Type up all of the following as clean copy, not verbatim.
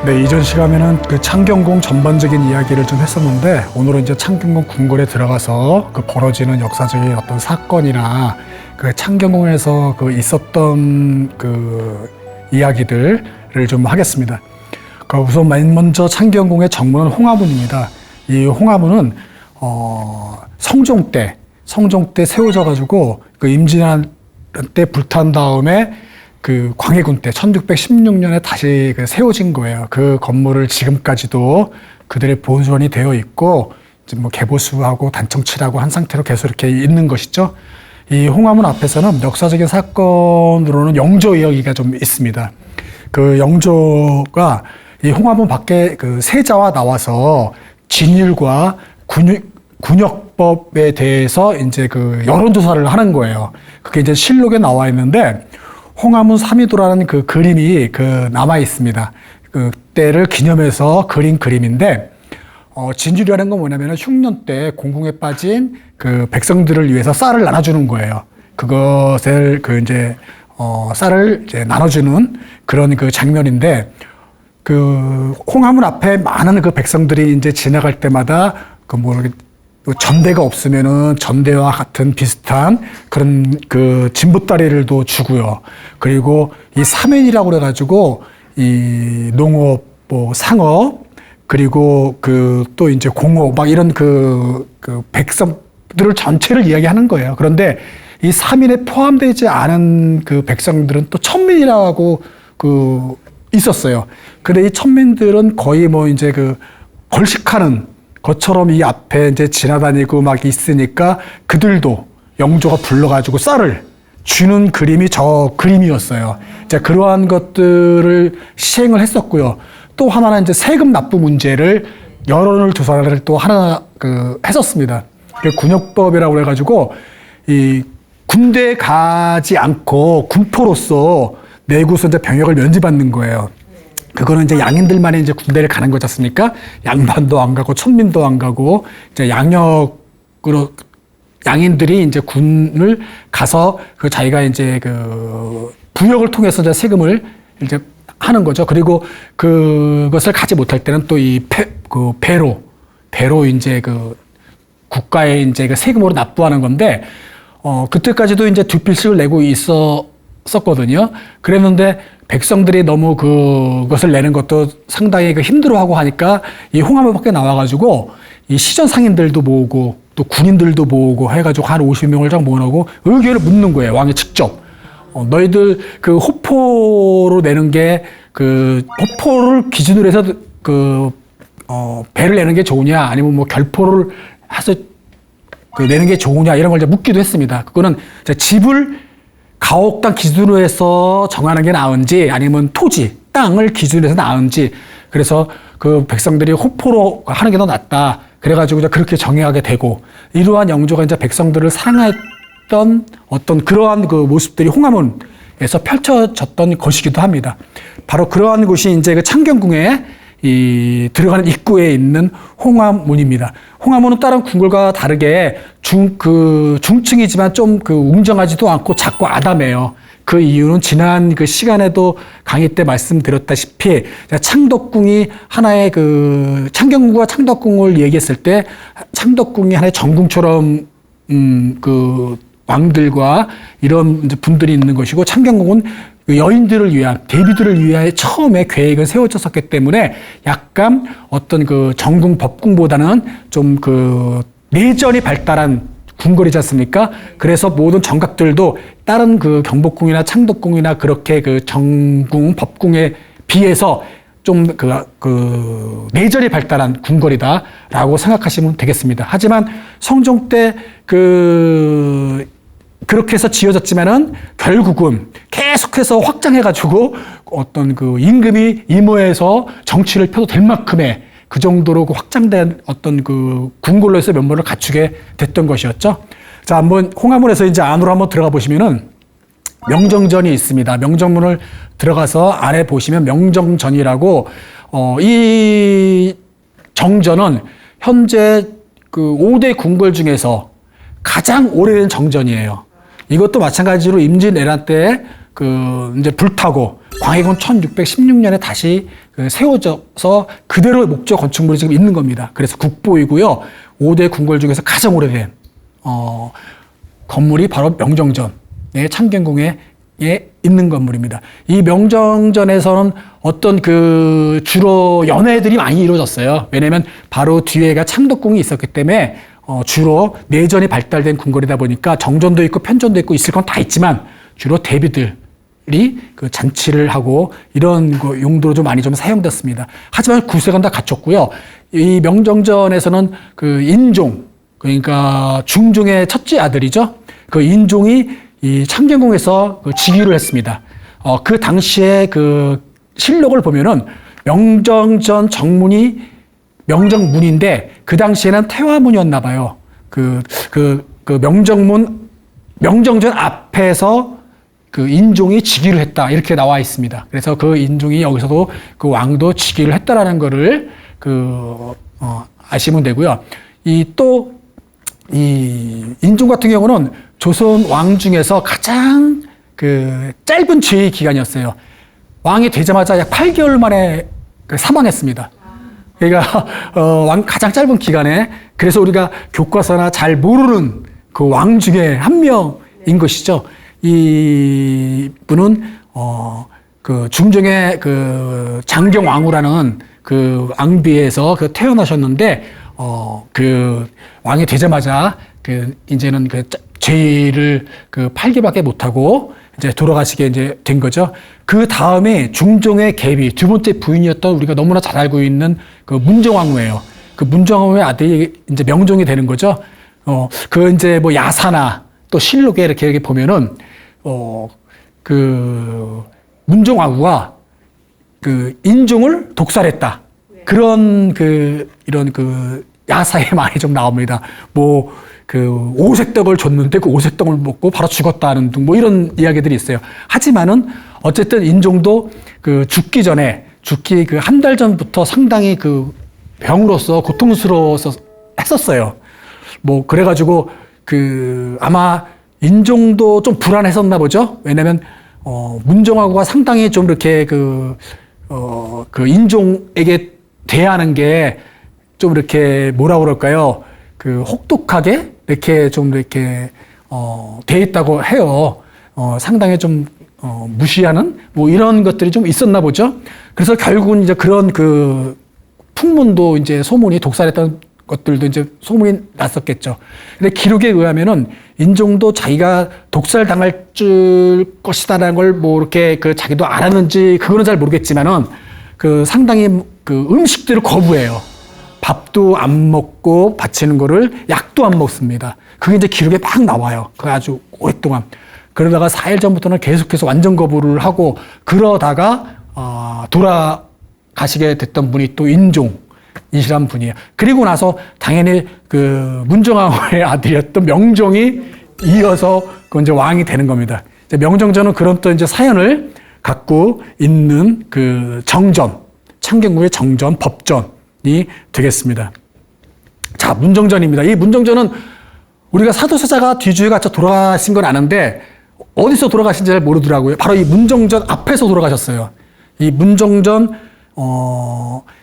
네, 이전 시간에는 그 창경궁 전반적인 이야기를 좀 했었는데 오늘은 이제 창경궁 궁궐에 들어가서 그 벌어지는 역사적인 어떤 사건이나 그 창경궁에서 그 있었던 그 이야기들을 좀 하겠습니다. 그 우선 맨 먼저 창경궁의 정문은 홍화문입니다. 이 홍화문은 성종 때 세워져 가지고 그 임진왜란 때 불탄 다음에 그 광해군 때 1616년에 다시 그 세워진 거예요. 그 건물을 지금까지도 그들의 보존이 되어 있고 이제 뭐 개보수하고 단청칠하고 한 상태로 계속 이렇게 있는 것이죠. 이 홍화문 앞에서는 역사적인 사건으로는 영조 이야기가 좀 있습니다. 그 영조가 이 홍화문 밖에 그 세자와 나와서 진율과 군역법에 대해서 이제 그 여론조사를 하는 거예요. 그게 이제 실록에 나와 있는데 홍화문 삼위도라는 그 그림이 그 남아 있습니다. 그 때를 기념해서 그린 그림인데 진주라는 건 뭐냐면은 흉년 때 공궁에 빠진 그 백성들을 위해서 쌀을 나눠주는 거예요. 그것을 그 이제 쌀을 이제 나눠주는 그런 그 장면인데 그 홍화문 앞에 많은 그 백성들이 이제 지나갈 때마다 그 뭐 전대가 없으면은 전대와 같은 비슷한 그런 그 진보다리를도 주고요. 그리고 이 사면이라고 그래가지고 이 농업, 뭐 상업, 그리고 그 또 이제 공업 막 이런 그 백성들을 전체를 이야기하는 거예요. 그런데 이 사민에 포함되지 않은 그 백성들은 또 천민이라고 그 있었어요. 근데 이 천민들은 거의 뭐 이제 그 걸식하는 것처럼 이 앞에 이제 지나다니고 막 있으니까 그들도 영조가 불러가지고 쌀을 주는 그림이 저 그림이었어요. 이제 그러한 것들을 시행을 했었고요. 또 하나는 이제 세금 납부 문제를 여론을 조사를 또 하나 그 했었습니다. 군역법이라고 해가지고 이 군대에 가지 않고 군포로서 내구서 이제 병역을 면제받는 거예요. 그거는 이제 양인들만이 이제 군대를 가는 거지 않습니까? 양반도 안 가고 천민도 안 가고 이제 양역으로 양인들이 이제 군을 가서 그 자기가 이제 그 부역을 통해서 이제 세금을 이제 하는 거죠. 그리고 그것을 가지 못할 때는 또 이 배로 이제 그 국가에 이제 그 세금으로 납부하는 건데 그때까지도 이제 두 필씩을 내고 있었거든요. 그랬는데 백성들이 너무 그것을 내는 것도 상당히 그 힘들어하고 하니까 이 홍화문 밖에 나와가지고 이 시전 상인들도 모으고 또 군인들도 모으고 해가지고 한 50명을 딱 모아놓고 의견을 묻는 거예요. 왕이 직접. 너희들 그 호포로 내는 게 그 호포를 기준으로 해서 그 배를 내는 게 좋으냐 아니면 뭐 결포를 해서 그 내는 게 좋으냐 이런 걸 이제 묻기도 했습니다. 그거는 집을 가옥당 기준으로 해서 정하는 게 나은지 아니면 토지, 땅을 기준으로 해서 나은지 그래서 그 백성들이 호포로 하는 게 더 낫다. 그래가지고 이제 그렇게 정해하게 되고 이러한 영조가 이제 백성들을 사랑했던 어떤 그러한 그 모습들이 홍화문에서 펼쳐졌던 것이기도 합니다. 바로 그러한 곳이 이제 그 창경궁에 이 들어가는 입구에 있는 홍화문입니다. 홍화문은 다른 궁궐과 다르게 중층이지만 좀 그 웅장하지도 않고 작고 아담해요. 그 이유는 지난 그 시간에도 강의 때 말씀드렸다시피 창덕궁이 하나의 그 창경궁과 창덕궁을 얘기했을 때 창덕궁이 하나의 정궁처럼 그 왕들과 이런 이제 분들이 있는 것이고 창경궁은 여인들을 위한 대비들을 위해 처음에 계획은 세워졌었기 때문에 약간 어떤 그 정궁 법궁보다는 좀 그 내전이 발달한 궁궐이지 않습니까? 그래서 모든 정각들도 다른 그 경복궁이나 창덕궁이나 그렇게 그 정궁 법궁에 비해서 좀 그 내전이 발달한 궁궐이다라고 생각하시면 되겠습니다. 하지만 성종 때 그렇게 해서 지어졌지만은 결국은 계속해서 확장해가지고 어떤 그 임금이 임호에서 정치를 펴도 될 만큼의 그 정도로 그 확장된 어떤 그 궁궐로서 면모를 갖추게 됐던 것이었죠. 자, 한번 홍화문에서 이제 안으로 한번 들어가 보시면은 명정전이 있습니다. 명정문을 들어가서 안에 보시면 명정전이라고 이 정전은 현재 그 5대 궁궐 중에서 가장 오래된 정전이에요. 이것도 마찬가지로 임진왜란 때 이제 불타고 광해군 1616년에 다시 세워져서 그대로 목조 건축물이 지금 있는 겁니다. 그래서 국보이고요. 5대 궁궐 중에서 가장 오래된 건물이 바로 명정전의 창경궁에 있는 건물입니다. 이 명정전에서는 어떤 주로 연회들이 많이 이루어졌어요. 왜냐하면 바로 뒤에가 창덕궁이 있었기 때문에 주로 내전이 발달된 궁궐이다 보니까 정전도 있고 편전도 있고 있을 건 다 있지만 주로 대비들이 잔치를 하고 이런 용도로 좀 많이 좀 사용됐습니다. 하지만 구색은 다 갖췄고요. 이 명정전에서는 인종, 그러니까 중종의 첫째 아들이죠. 인종이 이 창경궁에서 즉위를 했습니다. 그 당시에 실록을 보면은 명정전 정문이 명정문인데 그 당시에는 태화문이었나 봐요. 명정전 앞에서 인종이 즉위를 했다 이렇게 나와 있습니다. 그래서 인종이 여기서도 왕도 즉위를 했다라는 거를 아시면 되고요. 이 인종 같은 경우는 조선 왕 중에서 가장 짧은 즉위 기간이었어요. 왕이 되자마자 약 8개월 만에 사망했습니다. 그러니까 가장 짧은 기간에, 그래서 우리가 교과서나 잘 모르는 왕 중에 한 명인 것이죠. 이 분은 중종의 장경왕후라는 앙비에서 태어나셨는데 왕이 되자마자 이제는 죄를 8개밖에 못하고 이제 돌아가시게 이제 된 거죠. 그 다음에 중종의 계비 두 번째 부인이었던 우리가 너무나 잘 알고 있는 문정왕후예요. 문정왕후의 아들이 이제 명종이 되는 거죠. 이제 야사나 또 실록에 이렇게 보면은 문정왕후가 인종을 독살했다. 그런 이런 야사에 많이 좀 나옵니다. 오색떡을 줬는데 그 오색떡을 먹고 바로 죽었다는 등 이런 이야기들이 있어요. 하지만은 어쨌든 인종도 죽기 한 달 전부터 상당히 병으로서 고통스러워서 했었어요. 그래가지고 아마 인종도 좀 불안했었나 보죠. 왜냐면 문정왕후가 상당히 좀 이렇게 인종에게 대하는 게 좀 이렇게 뭐라 그럴까요? 혹독하게 이렇게 돼 있다고 해요. 상당히 좀 무시하는 이런 것들이 좀 있었나 보죠. 그래서 결국은 이제 그런 풍문도 이제 소문이 독살했던 것들도 이제 소문이 났었겠죠. 근데 기록에 의하면은 인종도 자기가 독살당할 것이다라는 걸 이렇게 자기도 알았는지 그거는 잘 모르겠지만은 상당히 음식들을 거부해요. 밥도 안 먹고 바치는 거를 약도 안 먹습니다. 그게 이제 기록에 막 나와요. 아주 오랫동안. 그러다가 4일 전부터는 계속해서 완전 거부를 하고 그러다가 돌아가시게 됐던 분이 또 인종이시란 분이에요. 그리고 나서 당연히 문정왕후의 아들이었던 명종이 이어서 이제 왕이 되는 겁니다. 이제 명정전은 그런 또 이제 사연을 갖고 있는 창경궁의 정전, 법전이 되겠습니다. 자, 문정전입니다. 이 문정전은 우리가 사도세자가 뒤주에 갇혀 돌아가신 건 아는데 어디서 돌아가신지 잘 모르더라고요. 바로 이 문정전 앞에서 돌아가셨어요. 이 문정전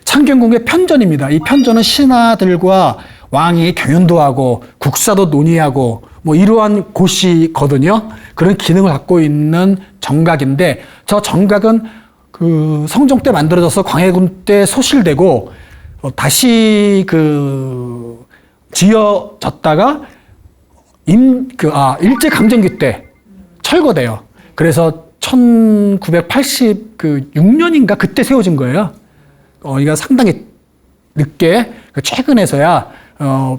창경궁의 편전입니다. 이 편전은 신하들과 왕이 경연도 하고 국사도 논의하고 이러한 곳이거든요. 그런 기능을 갖고 있는 정각인데 저 정각은 성종 때 만들어져서 광해군 때 소실되고 다시 지어졌다가 일제강점기 때 철거돼요. 그래서 1986년인가 그때 세워진 거예요. 이거 상당히 늦게 최근에서야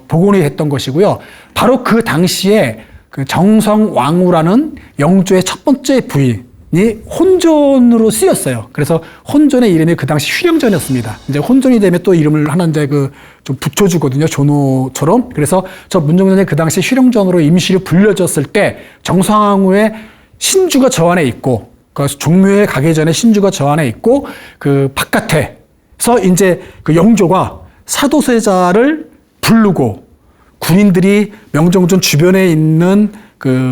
복원이 됐던 것이고요. 바로 그 당시에 정성왕후라는 영조의 첫 번째 부인이 혼전으로 쓰였어요. 그래서 혼전의 이름이 그 당시 휴령전이었습니다. 이제 혼전이 되면 또 이름을 하는데 좀 붙여주거든요. 조노처럼. 그래서 저 문정전이 그 당시 휴령전으로 임시로 불려졌을 때 정성왕후의 신주가 저 안에 있고, 종묘에 가기 전에 신주가 저 안에 있고, 바깥에서 이제 영조가 사도세자를 부르고 군인들이 명정전 주변에 있는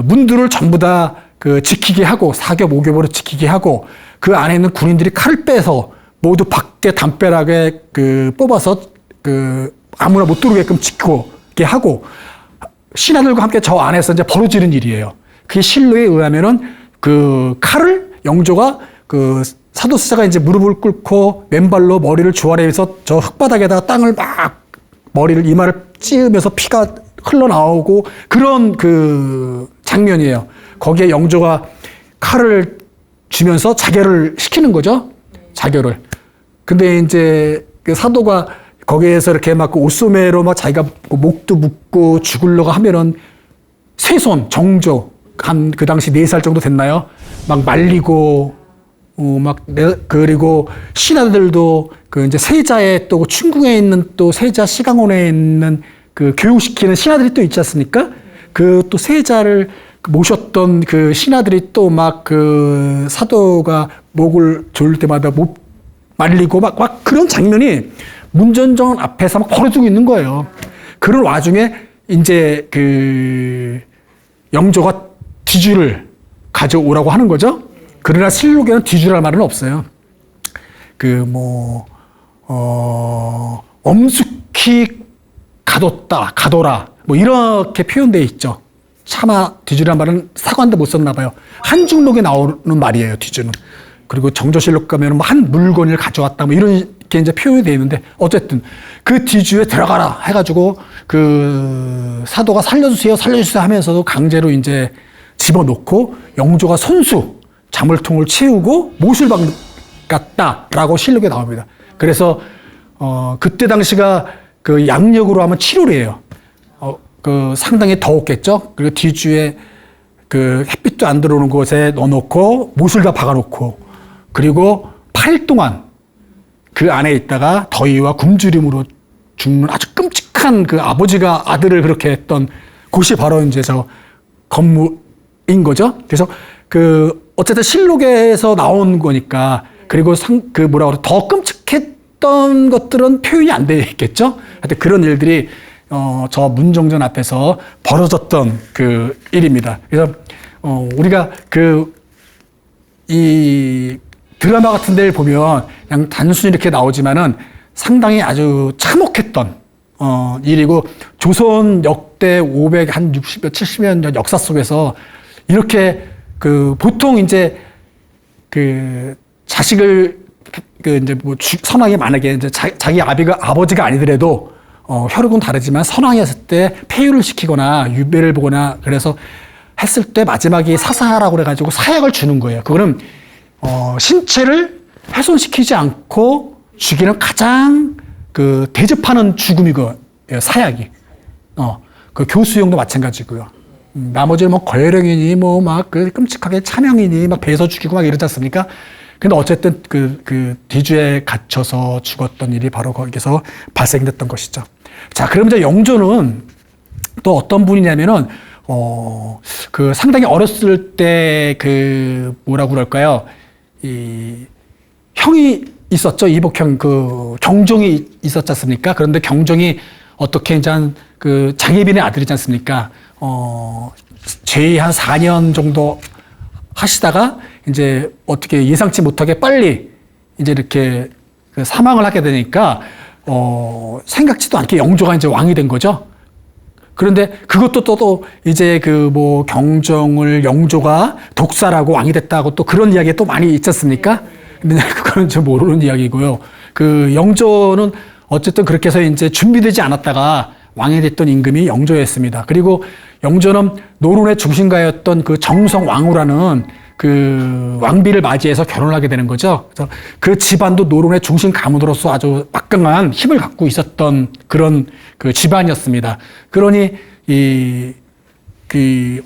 문들을 전부 다 그 지키게 하고 사겹 오겹으로 지키게 하고 그 안에 있는 군인들이 칼을 빼서 모두 밖에 담벼락에 그 뽑아서 그 아무나 못 들어오게끔 지키게 하고 신하들과 함께 저 안에서 이제 벌어지는 일이에요. 그게 실로에 의하면은 그 칼을 영조가 그 사도세자가 이제 무릎을 꿇고 맨발로 머리를 주아래에서 저 흙바닥에다가 땅을 막 머리를 이마를 찌으면서 피가 흘러나오고 그런 그 장면이에요. 거기에 영조가 칼을 쥐면서 자결을 시키는 거죠. 자결을. 근데 이제 그 사도가 거기에서 이렇게 막 옷소매로 막 자기가 목도 묶고 죽으려고 하면은 세손, 정조, 한 그 당시 4살 정도 됐나요? 막 말리고, 그리고 신하들도 그 이제 세자에 또 충궁에 있는 또 세자 시강원에 있는 그 교육시키는 신하들이 또 있지 않습니까? 그 또 세자를 모셨던 그 신하들이 또 막 그 사도가 목을 조를 때마다 못 말리고 막 그런 장면이 문전정 앞에서 막 벌어지고 있는 거예요. 그런 와중에 이제 그 영조가 뒤주를 가져오라고 하는 거죠. 그러나 실록에는 뒤주랄 말은 없어요. 엄숙히 가둬라 뭐 이렇게 표현되어 있죠. 차마 뒤주란 말은 사관도 못 썼나 봐요. 한중록에 나오는 말이에요, 뒤주는. 그리고 정조실록 가면 뭐 한 물건을 가져왔다 뭐 이런 게 이제 표현이 되어 있는데 어쨌든 그 뒤주에 들어가라 해가지고 그 사도가 살려주세요 하면서도 강제로 이제 집어넣고 영조가 손수 자물통을 채우고 못을 박았다라고 실록에 나옵니다. 그래서 그때 당시가 그 양력으로 하면 7월이에요. 그 상당히 더웠겠죠. 그리고 뒤주에 그 햇빛도 안 들어오는 곳에 넣어놓고 못을 다 박아놓고 그리고 8일 동안 그 안에 있다가 더위와 굶주림으로 죽는 아주 끔찍한 그 아버지가 아들을 그렇게 했던 곳이 바로 이제 저 건물인 거죠. 그래서 그 어쨌든 실록에서 나온 거니까 그리고 더 끔찍했던 것들은 표현이 안 돼 있겠죠. 하여튼 그런 일들이 저 문정전 앞에서 벌어졌던 그 일입니다. 그래서 우리가 이 드라마 같은 데를 보면 그냥 단순히 이렇게 나오지만은 상당히 아주 참혹했던 일이고 조선 역대 560여 70여 년 역사 속에서 이렇게 그 보통 이제 그 자식을 그 이제 뭐 선왕이 만약에 이제 자기 아버지가 아니더라도 혈육은 다르지만 선왕이었을 때 폐유를 시키거나 유배를 보거나 그래서 했을 때 마지막에 사사라고 그래가지고 사약을 주는 거예요. 그거는 신체를 훼손시키지 않고 죽이는 가장 그 대접하는 죽음이고 사약이. 그 교수형도 마찬가지고요. 나머지는 뭐 거열형이니 뭐 막 그 끔찍하게 차명이니 막 배서 죽이고 막 이러지 않습니까? 근데 어쨌든 그 뒤주에 갇혀서 죽었던 일이 바로 거기서 발생됐던 것이죠. 자, 그럼 이제 영조는 또 어떤 분이냐면은 그 상당히 어렸을 때 그 뭐라고 그럴까요? 이 형이 있었죠. 이복형 그 경종이 있었지 않습니까? 그런데 경종이 어떻게 이제 그 장혜빈의 아들이지 않습니까? 죄의 한 4년 정도 하시다가 이제 어떻게 예상치 못하게 빨리 이제 이렇게 그 사망을 하게 되니까 생각지도 않게 영조가 이제 왕이 된 거죠. 그런데 그것도 또 이제 그 뭐 경종을 영조가 독살하고 왕이 됐다고 또 그런 이야기가 또 많이 있지 않습니까? 근데 그거는 좀 모르는 이야기고요. 그 영조는 어쨌든 그렇게 해서 이제 준비되지 않았다가 왕이 됐던 임금이 영조였습니다. 그리고 영조는 노론의 중심가였던 그 정성왕후라는 그 왕비를 맞이해서 결혼을 하게 되는 거죠. 그래서 그 집안도 노론의 중심 가문으로서 아주 막강한 힘을 갖고 있었던 그런 그 집안이었습니다. 그러니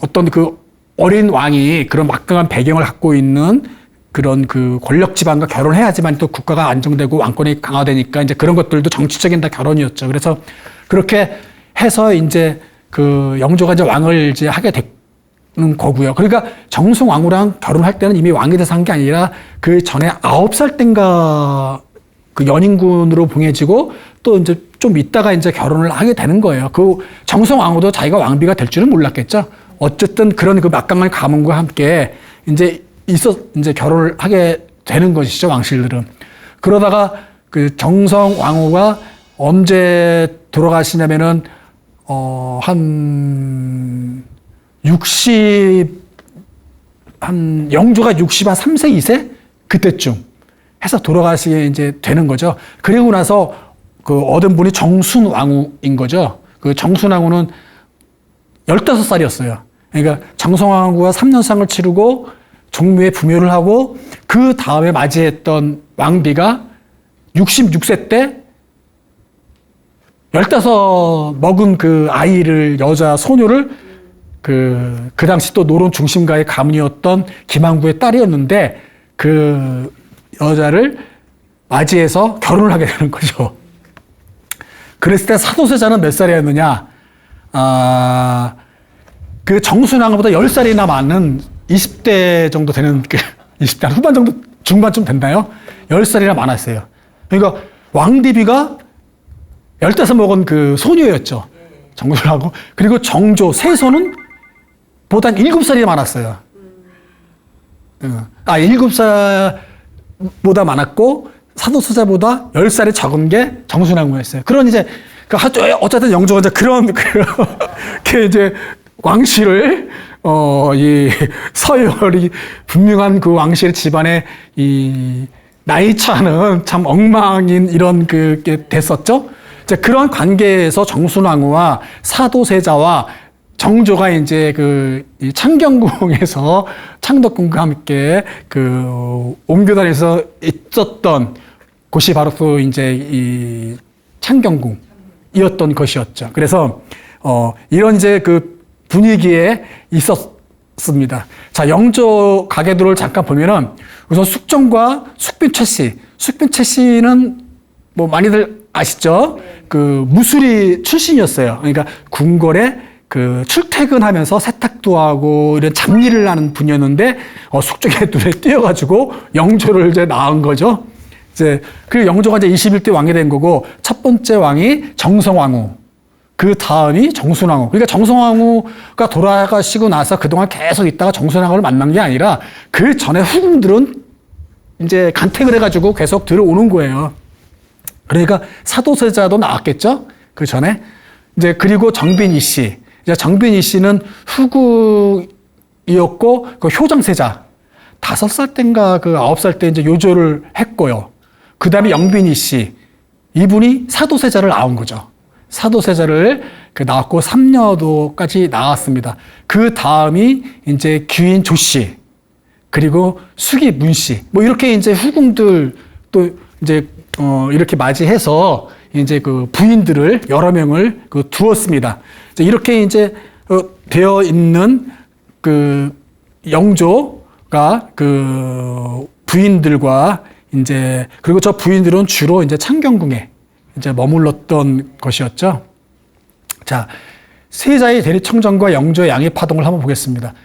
어떤 그 어린 왕이 그런 막강한 배경을 갖고 있는 그런 그 권력 집안과 결혼해야지만 또 국가가 안정되고 왕권이 강화되니까 이제 그런 것들도 정치적인 다 결혼이었죠. 그래서 그렇게 해서 이제 그 영조가 이제 왕을 이제 하게 되는 거고요. 그러니까 정성왕후랑 결혼할 때는 이미 왕이 돼서 한 게 아니라 그 전에 9살 땐가 그 연인군으로 봉해지고 또 이제 좀 있다가 이제 결혼을 하게 되는 거예요. 그 정성왕후도 자기가 왕비가 될 줄은 몰랐겠죠. 어쨌든 그런 그 막강한 가문과 함께 이제 이제 결혼을 하게 되는 것이죠, 왕실들은. 그러다가 그 정성 왕후가 언제 돌아가시냐면은, 영조가 63세, 2세? 그때쯤 해서 돌아가시게 이제 되는 거죠. 그리고 나서 그 얻은 분이 정순왕후인 거죠. 그 정순왕후는 15살이었어요. 그러니까 정성왕후가 3년상을 치르고 종묘에 부묘를 하고 그 다음에 맞이했던 왕비가 66세 때 15 먹은 그 아이를, 여자 소녀를 그 당시 또 노론 중심가의 가문이었던 김항부의 딸이었는데 그 여자를 맞이해서 결혼을 하게 되는 거죠. 그랬을 때 사도세자는 몇 살이었느냐? 그 정순왕후보다 10살이나 많은 20대 정도 되는, 20대 후반 정도, 중반쯤 됐나요? 10살이나 많았어요. 그러니까 왕비비가 15 먹은 그 소녀였죠. 정순왕후. 그리고 정조, 세손은 보다 7살이 많았어요. 7살보다 많았고, 사도세자보다 10살이 적은 게 정순왕후였어요. 그런 이제, 어쨌든 영조가 이제 그런, 그 이제 왕실을, 이 서열이 분명한 그 왕실 집안의 이 나이 차는 참 엉망인 이런 그게 됐었죠. 이제 그런 관계에서 정순왕후와 사도세자와 정조가 이제 그 창경궁에서 창덕궁과 함께 그 옮겨 다니면서 있었던 곳이 바로 또 이제 이 창경궁이었던 것이었죠. 그래서 이런 이제 그 분위기에 있었습니다. 자, 영조 가계도를 잠깐 보면은 우선 숙종과 숙빈 최씨. 숙빈 최씨는 뭐 많이들 아시죠? 그 무술이 출신이었어요. 그러니까 궁궐에 그 출퇴근하면서 세탁도 하고 이런 잡일을 하는 분이었는데 숙종의 눈에 띄어가지고 영조를 이제 낳은 거죠. 이제 그 영조가 이제 21대 왕이 된 거고 첫 번째 왕이 정성왕후. 그 다음이 정순왕후. 그러니까 정성왕후가 돌아가시고 나서 그동안 계속 있다가 정순왕후를 만난 게 아니라 그 전에 후궁들은 이제 간택을 해가지고 계속 들어오는 거예요. 그러니까 사도세자도 나왔겠죠? 그 전에. 이제 그리고 정빈이 씨. 이제 정빈이 씨는 후궁이었고 그 효정세자. 5살 때인가 그 9살 때 이제 요조를 했고요. 그 다음에 영빈이 씨. 이분이 사도세자를 낳은 거죠. 사도세자를 낳았고 3년도까지 나왔습니다. 그 다음이 이제 귀인 조씨, 그리고 수기 문씨, 뭐 이렇게 이제 후궁들 또 이제 이렇게 맞이해서 이제 그 부인들을 여러 명을 두었습니다. 이렇게 이제 되어 있는 그 영조가 그 부인들과 이제 그리고 저 부인들은 주로 이제 창경궁에 이제 머물렀던 것이었죠. 자, 세자의 대리청정과 영조의 양해파동을 한번 보겠습니다.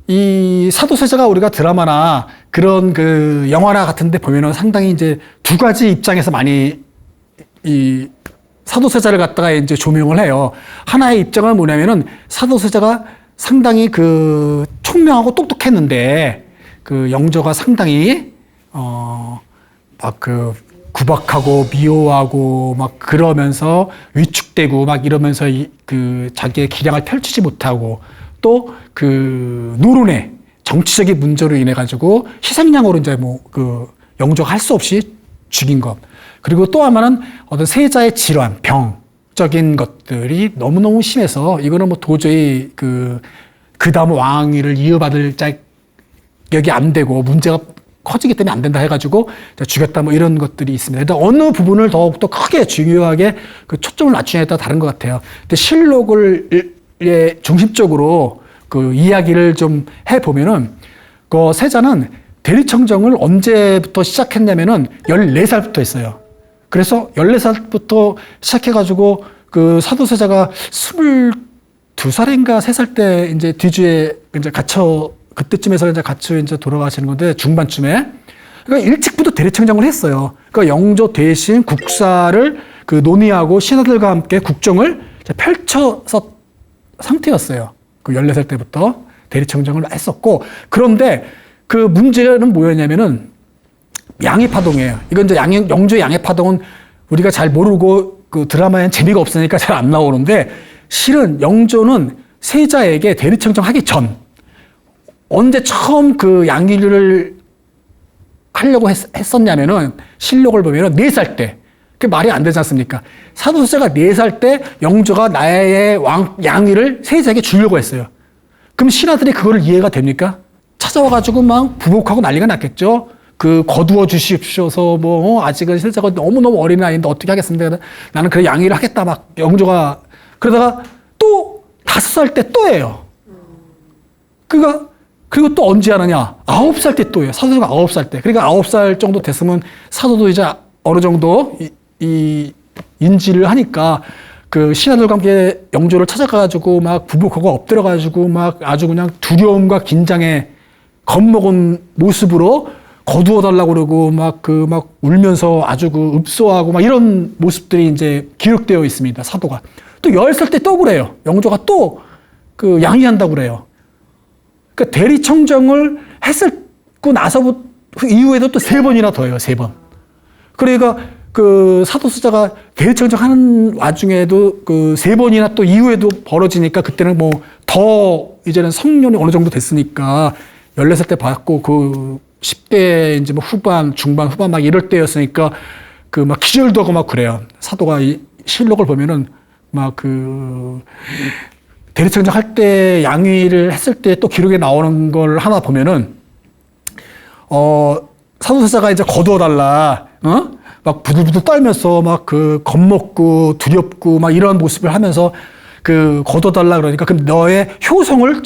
이 사도세자가 우리가 드라마나 그런 그 영화나 같은데 보면은 상당히 이제 두 가지 입장에서 많이 이 사도세자를 갖다가 이제 조명을 해요. 하나의 입장은 뭐냐면은 사도세자가 상당히 그 총명하고 똑똑했는데 그 영조가 상당히 막 그 구박하고 미워하고 막 그러면서 위축되고 막 이러면서 그 자기의 기량을 펼치지 못하고 또 그 노론의 정치적인 문제로 인해 가지고 희생양으로 이제 뭐 그 영조가 할 수 없이 죽인 것. 그리고 또 하나는 어떤 세자의 질환, 병적인 것들이 너무너무 심해서 이거는 뭐 도저히 그 다음 왕위를 이어받을 자격이 안 되고 문제가 커지기 때문에 안 된다 해가지고 죽였다 뭐 이런 것들이 있습니다. 일단 어느 부분을 더욱더 크게 중요하게 그 초점을 맞추냐에 따라 다른 것 같아요. 근데 실록을 중심적으로 그 이야기를 좀 해보면은 그 세자는 대리청정을 언제부터 시작했냐면은 14살부터 했어요. 그래서 14살부터 시작해가지고 그 사도세자가 22살인가 3살 때 이제 뒤주에 이제 그때쯤에서 이제 이제 돌아가시는 건데 중반쯤에. 그러니까 일찍부터 대리청정을 했어요. 그러니까 영조 대신 국사를 그 논의하고 신하들과 함께 국정을 펼쳐서 상태였어요. 그 14살 때부터 대리청정을 했었고, 그런데 그 문제는 뭐였냐면은 양해파동이에요. 이건 이제 영조의 양해파동은 우리가 잘 모르고 그 드라마엔 재미가 없으니까 잘 안 나오는데, 실은 영조는 세자에게 대리청정하기 전, 언제 처음 그 양의를 하려고 했었냐면은, 실록을 보면은 4살 때, 그게 말이 안 되지 않습니까? 사도세자가 4살 때 영조가 나의 양의를 세자에게 주려고 했어요. 그럼 신하들이 그거를 이해가 됩니까? 찾아와가지고 막 부복하고 난리가 났겠죠? 그 거두어 주십시오서 뭐 아직은 세자가 너무너무 어린 나이인데 어떻게 하겠습니까? 나는 그 양의를 하겠다 막 영조가. 그러다가 또 5살 때 또 해요. 그리고 또 언제 하느냐? 9살 때 또 해요. 사도가 9살 때. 그러니까 9살 정도 됐으면 사도도 이제 어느 정도 이 인지를 하니까 그 신하들과 함께 영조를 찾아가가지고 막 부복하고 엎드려가지고 막 아주 그냥 두려움과 긴장에 겁먹은 모습으로 거두어달라고 그러고 막 울면서 아주 그 읍소하고 막 이런 모습들이 이제 기록되어 있습니다. 사도가. 또 10살 때 또 그래요. 영조가 또 그 양의한다고 그래요. 그러니까 대리청정을 했고 나서부터 그 이후에도 또 3번이나 더 해요. 3번. 그러니까 그 사도세자가 대리청정하는 와중에도 그 3번이나 또 이후에도 벌어지니까 그때는 뭐 더 이제는 성년이 어느 정도 됐으니까 14살 때 받고 그 10대 이제 뭐 후반, 중반, 후반 막 이럴 때였으니까 그 막 기절도 하고 막 그래요. 사도가 이 실록을 보면은 막 그 대리청정 할 때 양의를 했을 때 또 기록에 나오는 걸 하나 보면은 사도세자가 이제 거두어 달라, 막 부들부들 떨면서 막 그 겁먹고 두렵고 막 이런 모습을 하면서 그 거두어 달라 그러니까 그럼 너의 효성을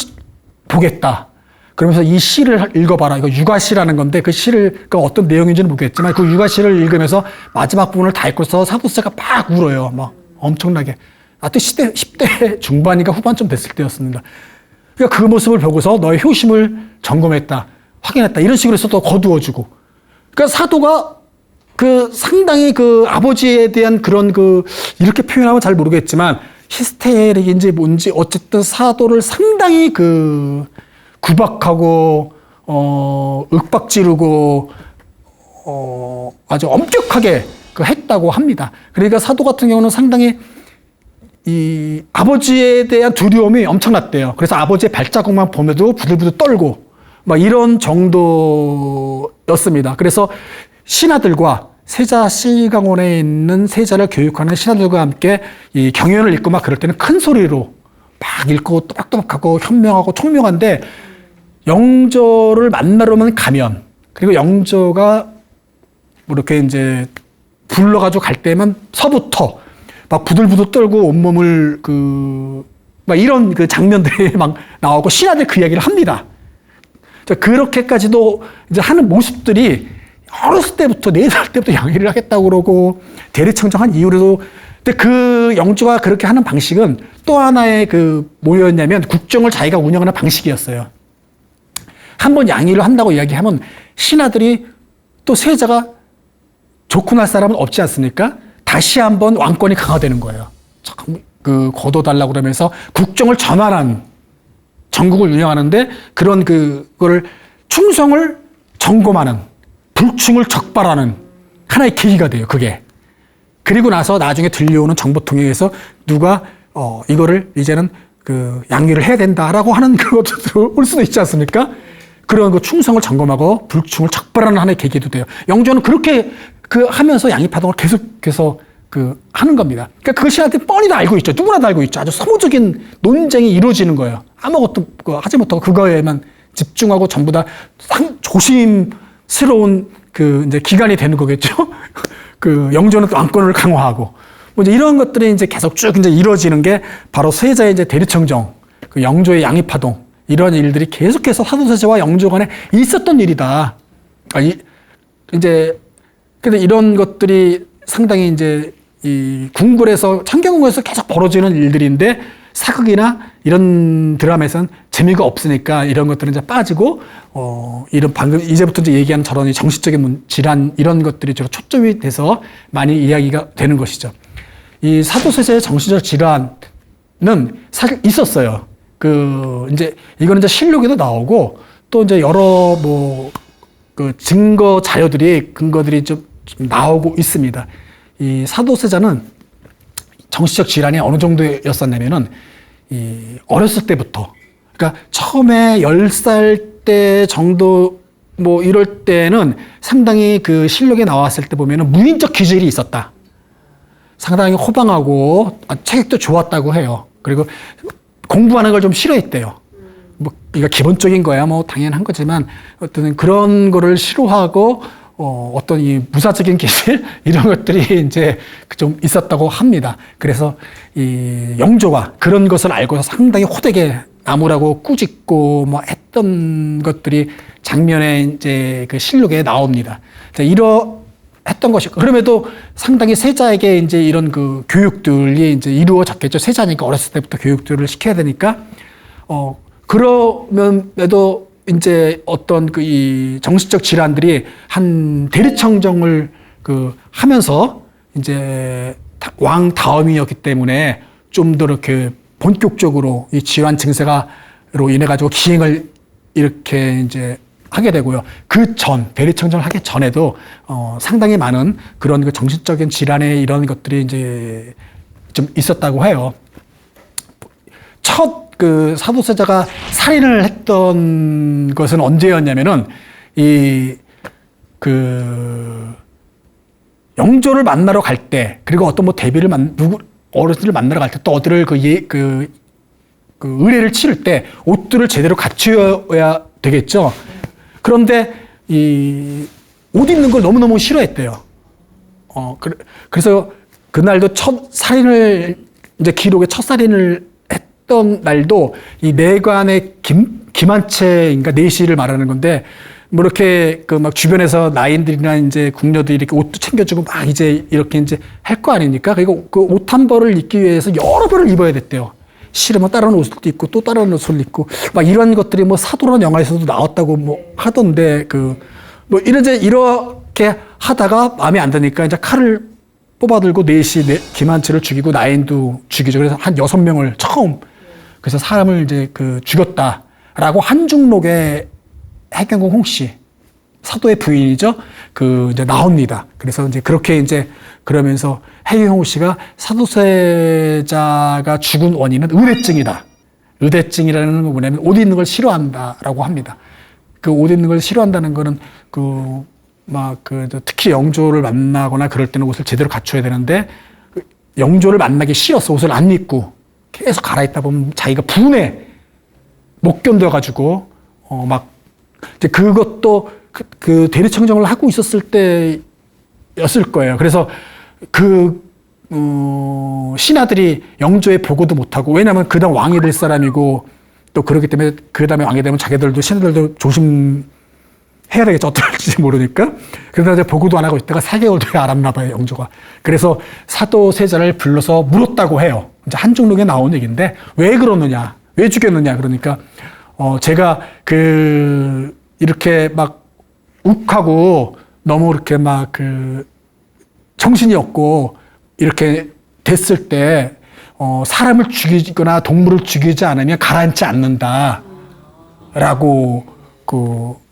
보겠다. 그러면서 이 시를 읽어봐라. 이거 육아시라는 건데 그 시를 그 어떤 내용인지는 모르겠지만 그 육아시를 읽으면서 마지막 부분을 다 읽고서 사도세자가 막 울어요. 막 엄청나게. 또 10대 중반인가 후반쯤 됐을 때였습니다. 그러니까 그 모습을 보고서 너의 효심을 점검했다, 확인했다 이런 식으로 해서 또 거두어주고. 그러니까 사도가 그 상당히 그 아버지에 대한 그런 그 이렇게 표현하면 잘 모르겠지만 히스테릭인지 뭔지 어쨌든 사도를 상당히 그 구박하고 윽박지르고 아주 엄격하게 그 했다고 합니다. 그러니까 사도 같은 경우는 상당히 이 아버지에 대한 두려움이 엄청났대요. 그래서 아버지의 발자국만 보면도 부들부들 떨고 막 이런 정도였습니다. 그래서 신하들과 세자 시강원에 있는 세자를 교육하는 신하들과 함께 이 경연을 읽고 막 그럴 때는 큰 소리로 막 읽고 또박또박하고 현명하고 총명한데 영조를 만나러만 가면, 그리고 영조가 뭐 이렇게 이제 불러가지고 갈 때만 서부터 막 부들부들 떨고 온몸을 막 이런 그 장면들이 막 나오고 신하들 그 이야기를 합니다. 그렇게까지도 이제 하는 모습들이 어렸을 때부터 4살 때부터 양의를 하겠다고 그러고 대리청정한 이후로도. 근데 그 영조가 그렇게 하는 방식은 또 하나의 그 뭐였냐면 국정을 자기가 운영하는 방식이었어요. 한번 양의를 한다고 이야기하면 신하들이 또 세자가 좋고 날 사람은 없지 않습니까? 다시 한번 왕권이 강화되는 거예요. 그 거둬달라고 그러면서 국정을 전환한, 전국을 운영하는데 그런 그거를 충성을 점검하는, 불충을 적발하는 하나의 계기가 돼요. 그게. 그리고 나서 나중에 들려오는 정보통역에서 누가 이거를 이제는 그 양의를 해야 된다라고 하는 그것도 올 수도 있지 않습니까? 그런 그 충성을 점검하고 불충을 적발하는 하나의 계기도 돼요. 영조는 그렇게 그 하면서 양의파동을 계속해서 그 하는 겁니다. 그러니까 그걸 신하들이 뻔히 다 알고 있죠. 누구나 다 알고 있죠. 아주 소모적인 논쟁이 이루어지는 거예요. 아무것도 하지 못하고 그거에만 집중하고 전부 다 조심스러운 그 이제 기간이 되는 거겠죠. 그 영조는 왕권을 강화하고 뭐 이제 이런 것들이 이제 계속 쭉 이제 이루어지는 게 바로 세자의 이제 대리청정, 그 영조의 양의파동 이런 일들이 계속해서 사도세자와 영조 간에 있었던 일이다. 이제 근데 이런 것들이 상당히 이제 이 궁궐에서 창경궁에서 계속 벌어지는 일들인데 사극이나 이런 드라마에서는 재미가 없으니까 이런 것들은 이제 빠지고 이런 방금 이제부터 이제 얘기하는 저런 정신적인 질환 이런 것들이 주로 초점이 돼서 많이 이야기가 되는 것이죠. 이 사도세자의 정신적 질환은 사실 있었어요. 이제 이거는 이제 실록에도 나오고 또 이제 여러 뭐 그 증거 자료들이 근거들이 좀 나오고 있습니다. 이 사도세자는 정신적 질환이 어느 정도였었냐면은 이 어렸을 때부터, 그러니까 처음에 10살 때 정도 뭐 이럴 때는 상당히 그 실록에 나왔을 때 보면은 무인적 기질이 있었다. 상당히 호방하고 체격도 좋았다고 해요. 그리고 공부하는 걸 좀 싫어했대요. 뭐 이거 기본적인 거야 뭐 당연한 거지만 어떤 그런 거를 싫어하고 어떤 이 무사적인 기질 이런 것들이 이제 좀 있었다고 합니다. 그래서 이 영조가 그런 것을 알고서 상당히 호되게 나무라고 꾸짖고 뭐 했던 것들이 장면에 이제 그 실록에 나옵니다. 했던 것이, 그럼에도 상당히 세자에게 이제 이런 그 교육들이 이제 이루어졌겠죠. 세자니까 어렸을 때부터 교육들을 시켜야 되니까, 그러면에도 이제 어떤 그 이 정신적 질환들이 한 대리청정을 그 하면서 이제 왕 다음이었기 때문에 좀 더 이렇게 본격적으로 이 질환 증세가로 인해 가지고 기행을 이렇게 이제 하게 되고요. 대리청정을 하기 전에도 상당히 많은 그런 그 정신적인 질환의 이런 것들이 이제 좀 있었다고 해요. 첫 그 사도세자가 살인을 했던 것은 언제였냐면은 영조를 만나러 갈 때, 그리고 어떤 뭐 어르신을 만나러 갈 때, 또 어디를 그 의례를 치를 때 옷들을 제대로 갖추어야 되겠죠. 그런데 옷 입는 걸 너무너무 싫어했대요. 그래서 그날도 이제 기록에 첫 살인을 했던 날도 이 내관의 김한채인가 내시를 말하는 건데, 뭐 이렇게 그 막 주변에서 나인들이나 이제 궁녀들이 이렇게 옷도 챙겨주고 막 이제 이렇게 이제 할 거 아닙니까? 그리고 그 옷 한 벌을 입기 위해서 여러 벌을 입어야 됐대요. 싫으면 다른 옷을 입고 또 다른 옷을 입고 막 이런 것들이 뭐 사도란 영화에서도 나왔다고 뭐 하던데, 뭐 이렇게 하다가 마음에 안 드니까 이제 칼을 뽑아들고 김한채를 죽이고 나인도 죽이죠. 그래서 한 6명을 처음, 그래서 사람을 이제 죽였다라고 한중록의 해경궁 홍씨, 사도의 부인이죠. 이제 나옵니다. 그래서 이제 그렇게 이제 그러면서 해경궁 씨가 사도세자가 죽은 원인은 의대증이다. 의대증이라는 건 뭐냐면 옷 입는 걸 싫어한다라고 합니다. 그 옷 입는 걸 싫어한다는 거는 특히 영조를 만나거나 그럴 때는 옷을 제대로 갖춰야 되는데, 영조를 만나기 싫어서 옷을 안 입고 계속 갈아입다 보면 자기가 분해 못 견뎌가지고 이제 그것도 그 대리청정을 하고 있었을 때였을 거예요. 그래서 신하들이 영조의 보고도 못하고, 왜냐하면 그 다음 왕이 될 사람이고 또 그렇기 때문에 그 다음에 왕이 되면 자기들도 신하들도 조심해야 되겠죠. 어떨지 모르니까. 그러다 이제 보고도 안 하고 있다가 4개월 뒤에 알았나 봐요, 영조가. 그래서 사도세자를 불러서 물었다고 해요. 이제 한중록에 나온 얘기인데, 왜 그러느냐, 왜 죽였느냐. 그러니까 제가 이렇게 막 욱하고 너무 이렇게 정신이 없고 이렇게 됐을 때 사람을 죽이거나 동물을 죽이지 않으면 가라앉지 않는다 라고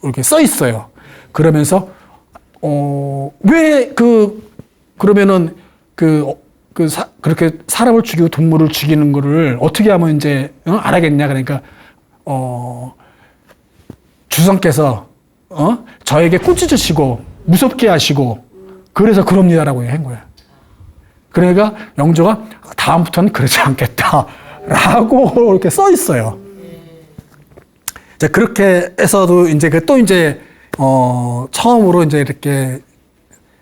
이렇게 써 있어요. 그러면서 왜 그러면은 그렇게 사람을 죽이고 동물을 죽이는 거를 어떻게 하면 이제 알아겠냐. 그러니까 주상께서 저에게 꾸짖으시고 무섭게 하시고 그래서 그럽니다라고 한 거야. 그러니까 영조가 다음부터는 그러지 않겠다라고 이렇게 써 있어요. 이제 그렇게 해서도 이제 처음으로 이제 이렇게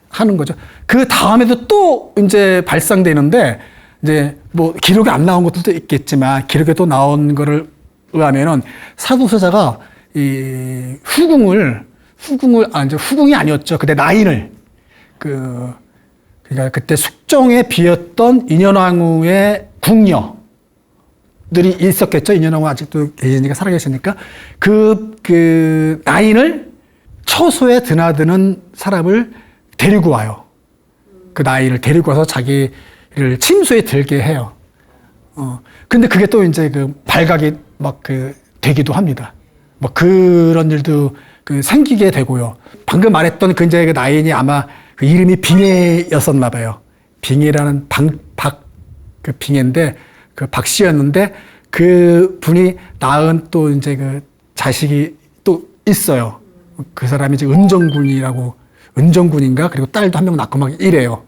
하는 거죠. 그 다음에도 또 이제 발상되는데, 이제 뭐 기록에 안 나온 것들도 있겠지만 기록에 또 나온 거를 의하면은 사도세자가 이 후궁이 아니었죠. 그때 나인을 그러니까 그때 숙종에 비었던 인현왕후의 궁녀들이 있었겠죠. 인현왕후 아직도 계시니까 살아계시니까 그 나인을 처소에 드나드는 사람을 데리고 와요. 그 나인을 데리고 와서 자기를 침소에 들게 해요. 근데 그게 또 이제 발각이 막 되기도 합니다. 뭐 그런 일도 생기게 되고요. 방금 말했던 그 이제 그 나인이 아마 그 이름이 빙해였었나 봐요. 빙해라는 그 빙해인데 그 박 씨였는데 그 분이 낳은 또 이제 그 자식이 또 있어요. 그 사람이 이제 은정군인가? 그리고 딸도 한 명 낳고 막 이래요.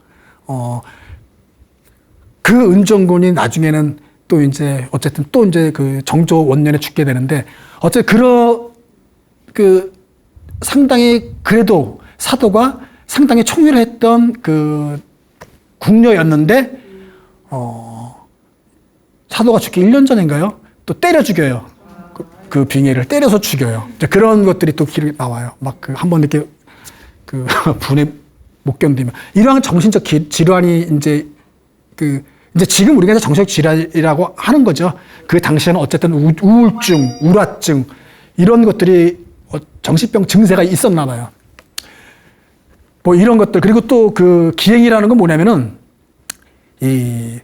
그 은정군이 나중에는 또 이제 어쨌든 또 이제 그 정조 원년에 죽게 되는데 어쨌든 상당히 그래도 사도가 상당히 총률했던 그 궁녀였는데 사도가 죽기 1년 전인가요? 또 때려 죽여요. 그 빙의를 때려서 죽여요. 그런 것들이 또 기록이 나와요. 막 한번 이렇게 분에 못 견디면 이러한 정신적 질환이 이제 지금 우리가 정신적 질환이라고 하는 거죠. 그 당시에는 어쨌든 우울증, 우라증 이런 것들이 정신병 증세가 있었나 봐요. 뭐 이런 것들 그리고 또 그 기행이라는 건 뭐냐면은 이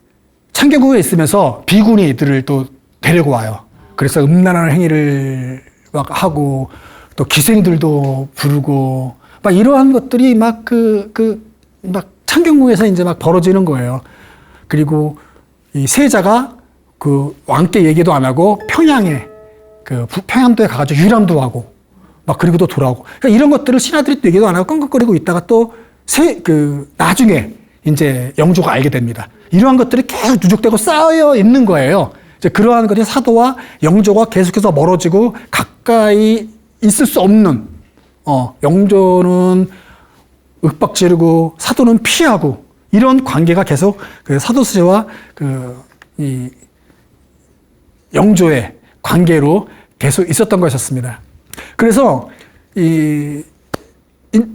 창경궁에 있으면서 비구니들을 또 데리고 와요. 그래서 음란한 행위를 막 하고 또 기생들도 부르고 막 이러한 것들이 막 막 창경궁에서 이제 막 벌어지는 거예요. 그리고 이 세자가 그 왕께 얘기도 안 하고 평양에 평양도에 가가지고 유람도 하고 막 그리고 또 돌아오고 그러니까 이런 것들을 신하들이 얘기도 안 하고 끙끙거리고 있다가 또 나중에 이제 영조가 알게 됩니다. 이러한 것들이 계속 누적되고 쌓여 있는 거예요. 이제 그러한 것이 사도와 영조가 계속해서 멀어지고 가까이 있을 수 없는 영조는 윽박지르고 사도는 피하고 이런 관계가 계속 사도세자와 이 영조의 관계로 계속 있었던 것이었습니다. 그래서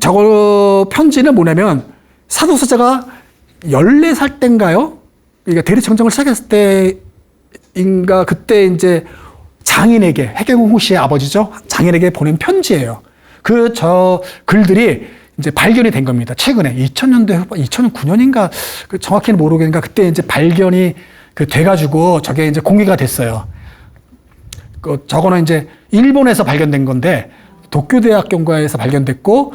저거 편지는 뭐냐면 사도세자가 14살 때인가요? 그러니까 대리청정을 시작했을 때인가 그때 이제 장인에게 해경궁 씨의 아버지죠. 장인에게 보낸 편지예요. 저 글들이 이제 발견이 된 겁니다. 최근에 2000년대 2009년인가 정확히는 모르겠는가 그때 이제 발견이 돼가지고 저게 이제 공개가 됐어요. 저거는 이제 일본에서 발견된 건데 도쿄대학교에서 발견됐고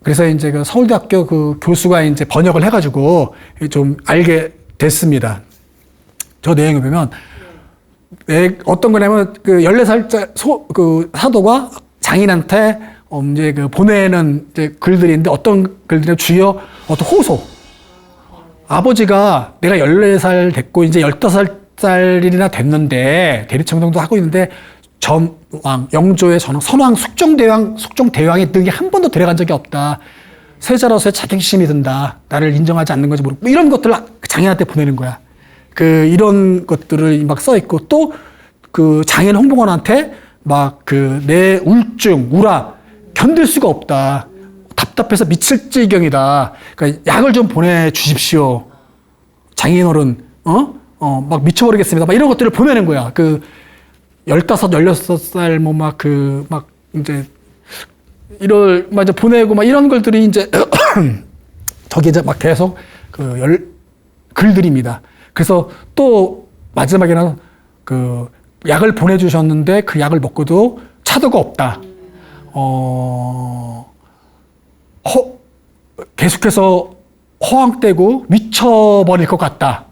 그래서 이제 서울대학교 교수가 이제 번역을 해가지고 좀 알게 됐습니다. 저 내용을 보면 어떤 거냐면 14살짜 사도가 장인한테 이제 보내는 이제 글들이 있는데 어떤 글들은 주요 어떤 호소. 아버지가 내가 14살 됐고 이제 15살이나 됐는데 대리청정도 하고 있는데 전왕 영조의 선왕 숙종대왕의 등에 한 번도 들어간 적이 없다. 세자로서의 자격심이 든다. 나를 인정하지 않는 건지 모르고 이런 것들을 장인한테 보내는 거야. 이런 것들을 막 써 있고 또 장인 홍보관한테 막 내 우울증, 우라 견딜 수가 없다. 답답해서 미칠 지경이다. 그러니까 약을 좀 보내주십시오. 장인어른, 막 미쳐버리겠습니다. 막 이런 것들을 보내는 거야. 15, 16살 이제 막 이제 보내고 막 이런 것들이 이제 저기 이제 막 계속 글들입니다. 그래서 또 마지막에는 약을 보내주셨는데 그 약을 먹고도 차도가 없다. 계속해서 허황되고 미쳐버릴 것 같다.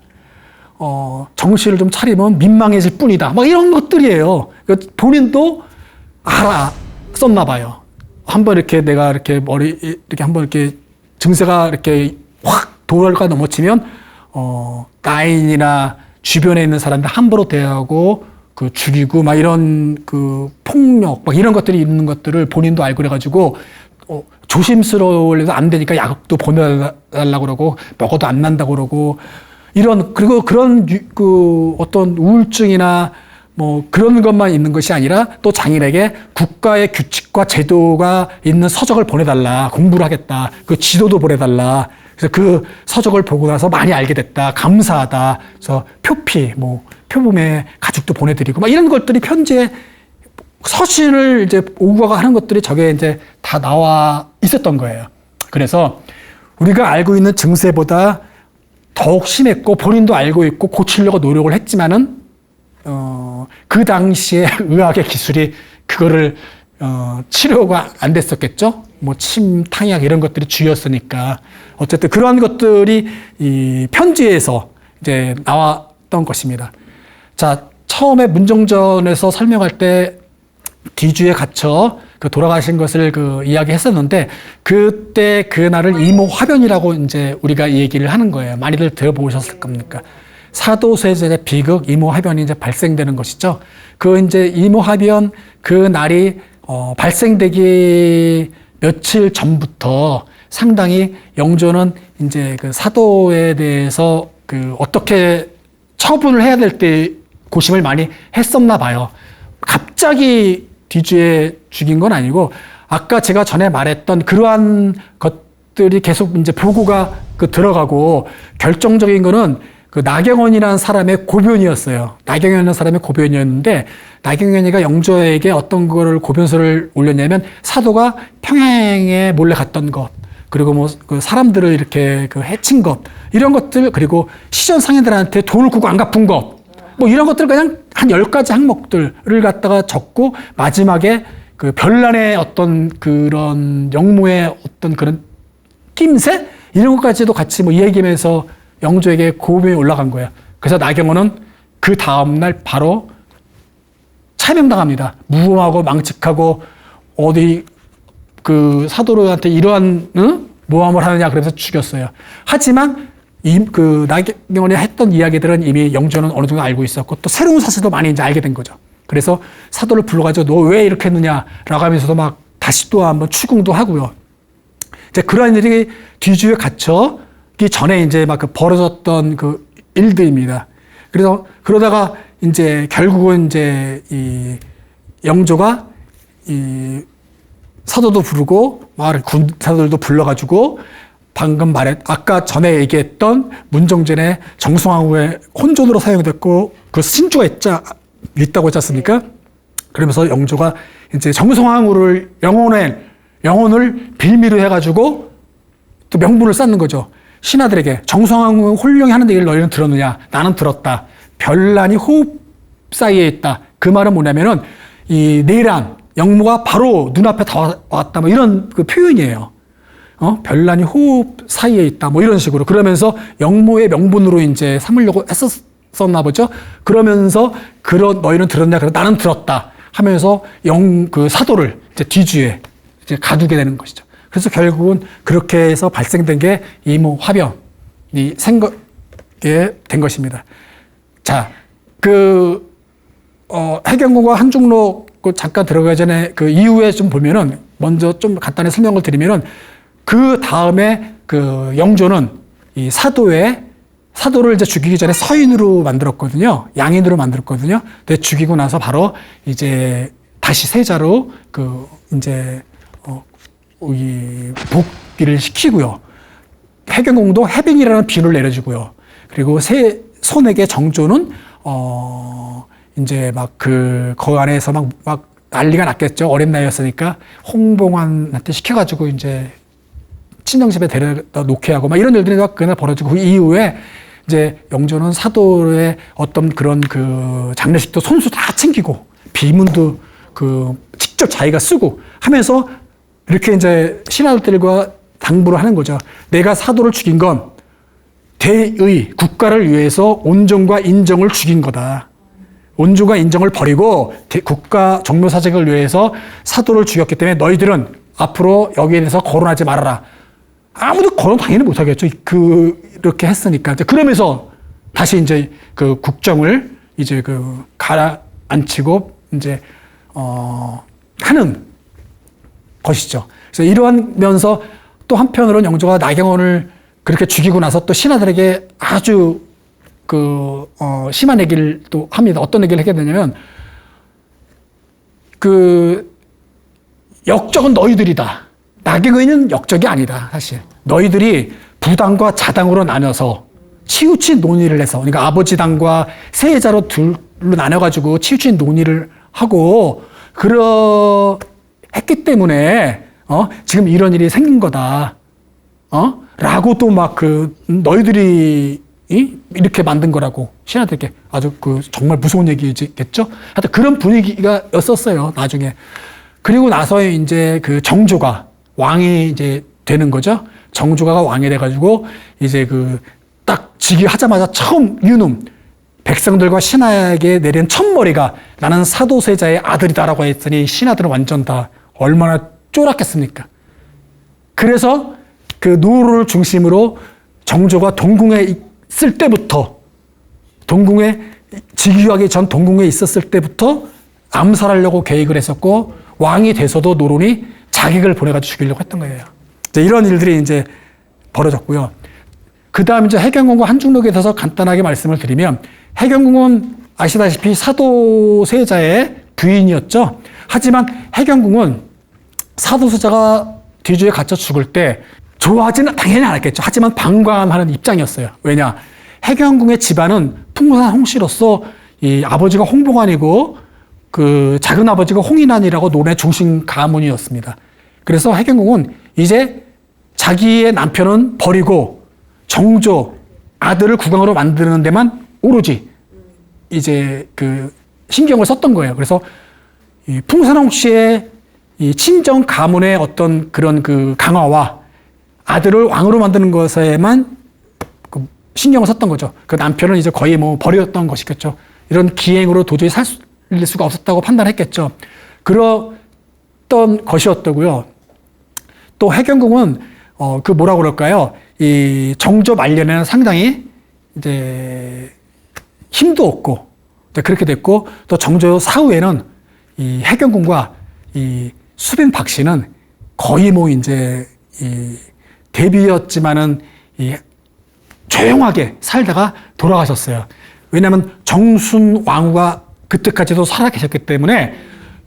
정신을 좀 차리면 민망해질 뿐이다. 막 이런 것들이에요. 본인도 알았었나 봐요. 한번 이렇게 내가 이렇게 이렇게 한번 이렇게 증세가 이렇게 확 도럴까 넘어치면, 나인이나 주변에 있는 사람들 함부로 대하고, 죽이고, 막 이런 폭력, 막 이런 것들이 있는 것들을 본인도 알고 그래가지고, 조심스러워서 안 되니까 약도 보내달라고 그러고, 먹어도 안 난다고 그러고, 그리고 그런 어떤 우울증이나 뭐 그런 것만 있는 것이 아니라 또 장인에게 국가의 규칙과 제도가 있는 서적을 보내달라. 공부를 하겠다. 지도도 보내달라. 그래서 그 서적을 보고 나서 많이 알게 됐다. 감사하다. 그래서 표범의 가죽도 보내드리고 막 이런 것들이 편지에 서신을 이제 오구가 하는 것들이 저게 이제 다 나와 있었던 거예요. 그래서 우리가 알고 있는 증세보다 더욱 심했고 본인도 알고 있고 고치려고 노력을 했지만은 그 당시에 의학의 기술이 그거를 치료가 안 됐었겠죠. 뭐 침, 탕약 이런 것들이 주였으니까 어쨌든 그러한 것들이 이 편지에서 이제 나왔던 것입니다. 자, 처음에 문정전에서 설명할 때 뒤주에 갇혀 그 돌아가신 것을 그 이야기했었는데 그때 그날을 이모화변이라고 이제 우리가 이 얘기를 하는 거예요. 많이들 들어보셨을 겁니까? 사도세자의 비극 이모화변이 이제 발생되는 것이죠. 그 이제 이모화변 그 날이 발생되기 며칠 전부터 상당히 영조는 이제 그 사도에 대해서 그 어떻게 처분을 해야 될 때 고심을 많이 했었나 봐요. 갑자기 뒤주에 죽인 건 아니고 아까 제가 전에 말했던 그러한 것들이 계속 이제 보고가 그 들어가고 결정적인 거는 그 나경원이라는 사람의 고변이었어요. 나경원이라는 사람의 고변이었는데 나경원이가 영조에게 어떤 거를 고변서를 올렸냐면 사도가 평양에 몰래 갔던 것 그리고 뭐 그 사람들을 이렇게 그 해친 것 이런 것들 그리고 시전 상인들한테 돈을 구고 안 갚은 것 뭐 이런 것들 그냥 한 10가지 항목들을 갖다가 적고 마지막에 그 별난의 어떤 그런 영모의 어떤 그런 낌새 이런 것까지도 같이 뭐 이야기하면서 영조에게 고변이 올라간 거예요. 그래서 나경원은 그 다음날 바로 차명당합니다. 무험하고 망측하고 어디 그 사도로한테 이러한 모함을 하느냐 그래서 죽였어요. 하지만 그 나경원이 했던 이야기들은 이미 영조는 어느 정도 알고 있었고 또 새로운 사실도 많이 이제 알게 된 거죠. 그래서 사도를 불러가지고 너 왜 이렇게 했느냐라고 하면서도 막 다시 또 한번 추궁도 하고요. 이제 그러한 일이 뒤주에 갇혀기 전에 이제 막 그 벌어졌던 그 일들입니다. 그래서 그러다가 이제 결국은 이제 이 영조가 이 사도도 부르고 마을 군 사도들도 불러가지고 방금 아까 전에 얘기했던 문정전의 정성황후의 혼존으로 사용됐고 그 신주가 있다고 했지 않습니까? 그러면서 영조가 이제 정성황후를 영혼을 빌미로 해가지고 또 명분을 쌓는 거죠. 신하들에게 정성황후 홀령이 하는 얘기를 너희는 들었느냐? 나는 들었다. 별난이 호흡 사이에 있다. 그 말은 뭐냐면은 이 내란 영모가 바로 눈앞에 다 왔다. 뭐 이런 그 표현이에요. 별난이 호흡 사이에 있다. 뭐 이런 식으로. 그러면서 영모의 명분으로 이제 삼으려고 했었나 보죠. 그러면서 너희는 들었냐? 그래 나는 들었다. 하면서 그 사도를 이제 뒤주에 이제 가두게 되는 것이죠. 그래서 결국은 그렇게 해서 발생된 게 이모화변이 생기게 된 것입니다. 자, 해경궁과 한중로 잠깐 들어가기 전에 그 이후에 좀 보면은 먼저 좀 간단히 설명을 드리면은 그 다음에 그 영조는 이 사도를 이제 죽이기 전에 서인으로 만들었거든요. 양인으로 만들었거든요. 근데 죽이고 나서 바로 이제 다시 세자로 그 이제 이 복귀를 시키고요. 해경궁도 해빙이라는 비유를 내려주고요. 그리고 손에게 정조는 이제 막 그 안에서 막 난리가 났겠죠. 어린 나이였으니까 홍봉환한테 시켜가지고 이제 친정집에 데려다 놓게 하고 막 이런 일들이 그날 벌어지고 그 이후에 이제 영조는 사도의 어떤 그런 그 장례식도 손수 다 챙기고 비문도 그 직접 자기가 쓰고 하면서 이렇게 이제 신하들과 당부를 하는 거죠. 내가 사도를 죽인 건 대의 국가를 위해서 온정과 인정을 죽인 거다. 온정과 인정을 버리고 국가 종묘사직을 위해서 사도를 죽였기 때문에 너희들은 앞으로 여기에 대해서 거론하지 말아라. 아무도 거론 당연히 못하겠죠. 그렇게 했으니까. 그러면서 다시 이제 그 국정을 이제 그 가라앉히고 이제 하는 것이죠. 그래서 이러면서 또 한편으로는 영조가 나경원을 그렇게 죽이고 나서 또 신하들에게 아주 심한 얘기를 또 합니다. 어떤 얘기를 하게 되냐면, 역적은 너희들이다. 나경원은 역적이 아니다, 사실. 너희들이 부당과 자당으로 나눠서 치우친 논의를 해서, 그러니까 아버지 당과 세자로 둘로 나눠가지고 치우친 논의를 하고, 했기 때문에, 지금 이런 일이 생긴 거다. 라고 또 너희들이 이렇게 만든 거라고 신하들에게 아주 그 정말 무서운 얘기겠죠. 하여튼 그런 분위기가 였었어요 나중에. 그리고 나서 이제 그 정조가 왕이 이제 되는 거죠. 정조가 왕이 돼가지고 이제 그 딱 즉위하자마자 처음 유նում 백성들과 신하에게 내린 첫머리가 나는 사도세자의 아들이다라고 했더니 신하들은 완전 다 얼마나 쫄았겠습니까. 그래서 그 노루를 중심으로 정조가 동궁에 있을 때부터 동궁에 즉위하기 전 동궁에 있었을 때부터 암살하려고 계획을 했었고 왕이 돼서도 노론이 자객을 보내가지고 죽이려고 했던 거예요. 이제 이런 일들이 이제 벌어졌고요. 그 다음 이제 해경궁과 한중록에 대해서 간단하게 말씀을 드리면 해경궁은 아시다시피 사도세자의 부인이었죠. 하지만 해경궁은 사도세자가 뒤주에 갇혀 죽을 때 좋아하지는 당연히 않았겠죠. 하지만 방관하는 입장이었어요. 왜냐? 해경궁의 집안은 풍산 홍씨로서 이 아버지가 홍봉안이고 그 작은 아버지가 홍인환이라고 논의 중심 가문이었습니다. 그래서 해경궁은 이제 자기의 남편은 버리고 정조 아들을 국왕으로 만드는 데만 오로지 이제 그 신경을 썼던 거예요. 그래서 이 풍산홍 씨의 이 친정 가문의 어떤 그런 그 강화와 아들을 왕으로 만드는 것에만 그 신경을 썼던 거죠. 그 남편은 이제 거의 뭐 버렸던 것이겠죠. 이런 기행으로 도저히 살릴 수가 없었다고 판단했겠죠. 그랬던 것이었더고요. 또 해경궁은 그 뭐라 그럴까요? 이 정조 말년에는 상당히 이제 힘도 없고 그렇게 됐고 또 정조 사후에는 이 해경궁과 이 수빈 박 씨는 거의 뭐 이제 이 대비였지만은 이 조용하게 살다가 돌아가셨어요. 왜냐하면 정순 왕후가 그때까지도 살아 계셨기 때문에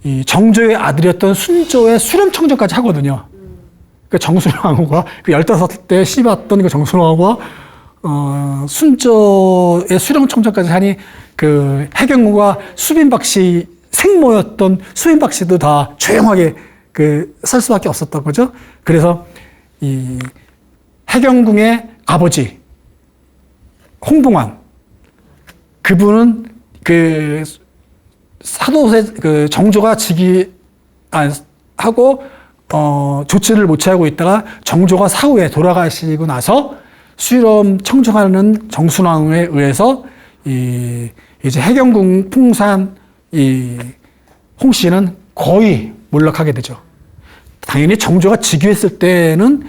이 정조의 아들이었던 순조의 수렴청정까지 하거든요. 그 정순 왕후가 그 15대 씹었던 그 정순 왕후가 순조의 수렴청정까지 하니 그 해경궁과 수빈박 씨 생모였던 수빈박 씨도 다 조용하게 그 살 수밖에 없었던 거죠. 그래서 이 해경궁의 아버지 홍봉안 그분은 그 사도세 그 정조가 즉위하고 조치를 못 취하고 있다가 정조가 사후에 돌아가시고 나서 수렴 청정하는 정순왕후에 의해서 이제 해경궁 풍산 홍 씨는 거의 몰락하게 되죠. 당연히 정조가 즉위했을 때는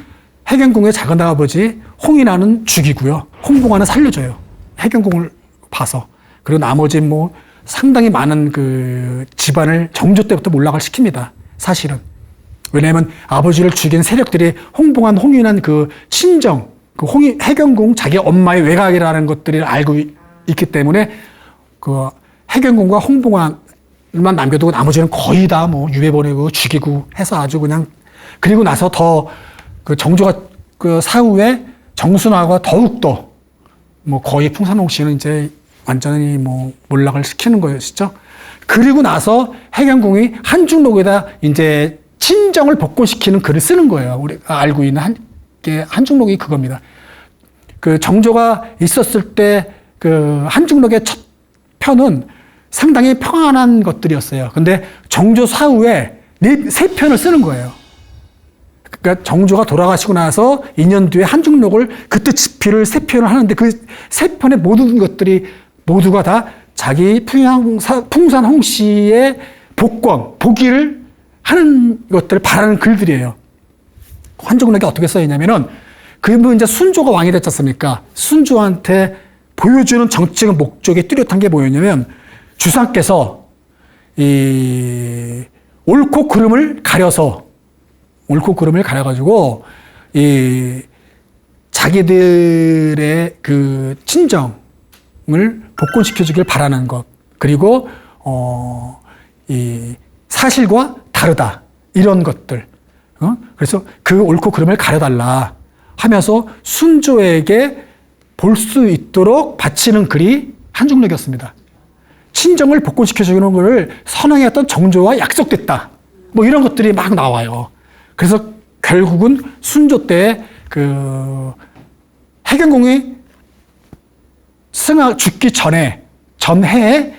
해경궁의 작은 아버지 홍인환은 죽이고요. 홍봉안은 살려줘요. 해경궁을 봐서. 그리고 나머지 뭐 상당히 많은 그 집안을 정조 때부터 몰락을 시킵니다. 사실은. 왜냐하면 아버지를 죽인 세력들이 홍봉안, 홍인환 그 친정, 그 해경궁 자기 엄마의 외곽이라는 것들을 알고 있기 때문에 그 해경궁과 홍봉안만 남겨두고 나머지는 거의 다 뭐 유배 보내고 죽이고 해서 아주 그냥 그리고 나서 더 그 정조가 그 사후에 정순왕후가 더욱더 뭐 거의 풍산홍 씨는 이제 완전히 뭐 몰락을 시키는 거였죠. 그리고 나서 해경궁이 한중록에다 이제 친정을 복권시키는 글을 쓰는 거예요. 우리가 알고 있는 한중록이 그겁니다. 그 정조가 있었을 때 그 한중록의 첫 편은 상당히 평안한 것들이었어요. 근데 정조 사후에 3편을 쓰는 거예요. 그러니까 정조가 돌아가시고 나서 2년 뒤에 한중록을 그때 집필을 3편을 하는데 그 3편의 모든 것들이 모두가 다 자기 풍산 홍 씨의 복위를 하는 것들을 바라는 글들이에요. 한중록이 어떻게 써있냐면은 그분 이제 순조가 왕이 됐지 않습니까? 순조한테 보여주는 정치적 목적이 뚜렷한 게 뭐였냐면 주상께서 이 옳고 그름을 가려가지고 이 자기들의 그 친정을 복권시켜주길 바라는 것 그리고 이 사실과 다르다 이런 것들 그래서 그 옳고 그름을 가려달라 하면서 순조에게 볼 수 있도록 바치는 글이 한중록이었습니다. 친정을 복권시켜주는 것을 선언했던 정조와 약속됐다. 뭐 이런 것들이 막 나와요. 그래서 결국은 순조 때 그 해경궁이 죽기 전해에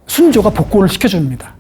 순조가 복권을 시켜줍니다.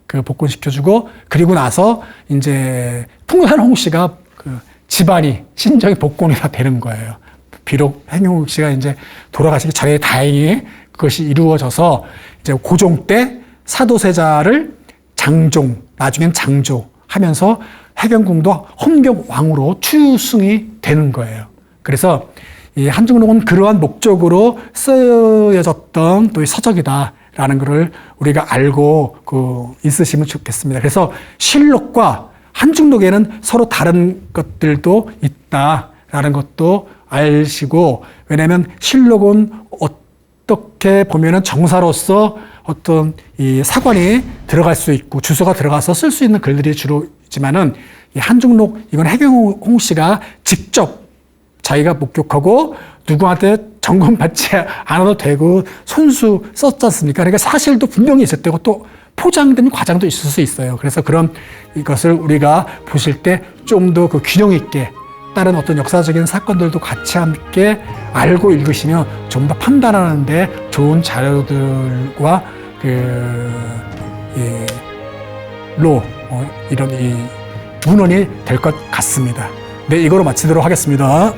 그 복권 시켜주고, 그리고 나서 이제 풍산홍 씨가 그 집안이, 신정이 복권이 다 되는 거예요. 비록 행여홍 씨가 이제 돌아가시기 전에 다행히 그것이 이루어져서 이제 고종 때 사도세자를 장종, 나중엔 장조 하면서 해경궁도 헌경왕으로 추승이 되는 거예요. 그래서 이 한중록은 그러한 목적으로 쓰여졌던 또 서적이다라는 것을 우리가 알고 있으시면 좋겠습니다. 그래서 실록과 한중록에는 서로 다른 것들도 있다라는 것도 아시고, 왜냐하면 실록은 어떻게 보면은 정사로서 어떤 이 사관이 들어갈 수 있고 주소가 들어가서 쓸 수 있는 글들이 주로 있지만은, 이 한중록, 이건 해경홍 씨가 직접 자기가 목격하고 누구한테 점검받지 않아도 되고 손수 썼지 않습니까? 그러니까 사실도 분명히 있을 때고 또 포장된 과장도 있을 수 있어요. 그래서 그런 이것을 우리가 보실 때 좀 더 그 균형 있게 다른 어떤 역사적인 사건들도 같이 함께 알고 읽으시면 좀 더 판단하는데 좋은 자료들과 이런 이 문헌이 될 것 같습니다. 네, 이거로 마치도록 하겠습니다.